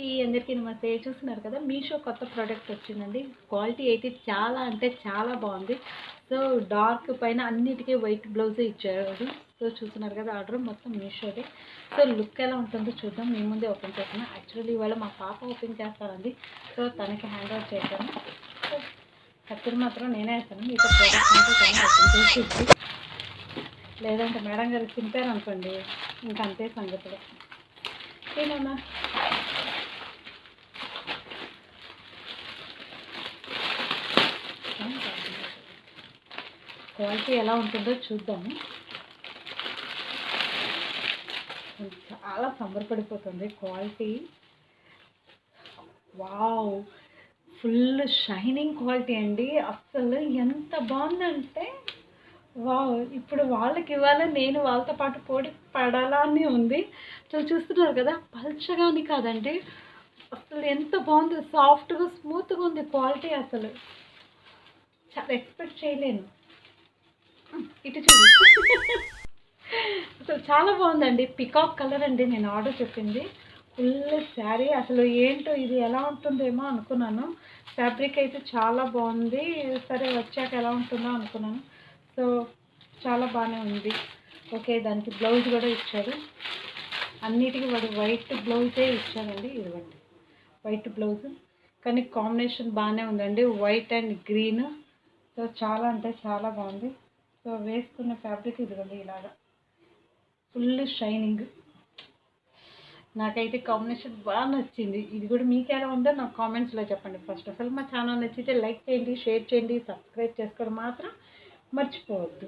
Hi అందరికీ నమస్తే. చూస్తున్నారు కదా మీషో కొత్త ప్రోడక్ట్ వచ్చిందండి. క్వాలిటీ అయితే చాలా అంటే చాలా బాగుంది. సో డార్క్ పైన అన్నిటికీ వైట్ బ్లౌజ్ ఇచ్చారు. సో చూస్తున్నారు కదా ఆర్డర్ మొత్తం మీషోదే. సో లుక్ ఎలా ఉంటుందో చూద్దాం. మీ ముందే ఓపెన్ చేస్తాను. యాక్చువల్లీ ఇవాళ మా పాప ఓపెన్ చేస్తానండి. సో తనకి హ్యాండ్ ఓవర్ చేస్తాను. సో కత్తిరి మాత్రం నేనే వేస్తాను. మీతో ప్రోడక్ట్ అంటే తనే ఓపెన్ చేసి లేదంటే మేడం గారు చింపారు అనుకోండి ఇంకా అంతే సంగతులు. ఏమన్నా క్వాలిటీ ఎలా ఉంటుందో చూద్దాము. చాలా సంబరపడిపోతుంది quality. Wow, full shining quality అండి. అస్సలు ఎంత బాగుందంటే వావ్. ఇప్పుడు వాళ్ళకి ఇవ్వాలి, నేను వాళ్ళతో పాటు పోటీ పడాలా అని ఉంది. సో చూస్తున్నారు కదా పల్చగా అని కాదండి, అసలు ఎంత బాగుంది. సాఫ్ట్గా స్మూత్గా ఉంది క్వాలిటీ. అసలు చాలా ఎక్స్పెక్ట్ చేయలేను. ఇటు చూడు అసలు చాలా బాగుందండి. పికాక్ కలర్ అండి నేను ఆర్డర్ చెప్పింది. ఫుల్ శారీ. అసలు ఏంటో ఇది ఎలా ఉంటుందేమో అనుకున్నాను. ఫ్యాబ్రిక్ అయితే చాలా బాగుంది. సరే వచ్చాక ఎలా ఉంటుందో అనుకున్నాను. సో చాలా బాగానే ఉంది. ఓకే, దానికి బ్లౌజ్ కూడా ఇచ్చారు. అన్నిటికీ వాడు వైట్ బ్లౌజే ఇచ్చారండి. ఇదిగోండి వైట్ బ్లౌజ్, కానీ కాంబినేషన్ బాగానే ఉందండి, వైట్ అండ్ గ్రీన్. సో చాలా అంటే చాలా బాగుంది. సో వేసుకున్న ఫ్యాబ్రిక్ ఇదిగోండి ఇలాగా ఫుల్ షైనింగ్. నాకైతే కాంబినేషన్ బాగా నచ్చింది. ఇది కూడా మీకు ఎలా ఉందో నాకు కామెంట్స్లో చెప్పండి. ఫస్ట్ ఆఫ్ ఆల్ మా ఛానల్ నచ్చితే లైక్ చేయండి, షేర్ చేయండి, సబ్స్క్రైబ్ చేసుకోవడం మాత్రం మర్చిపోవద్దు.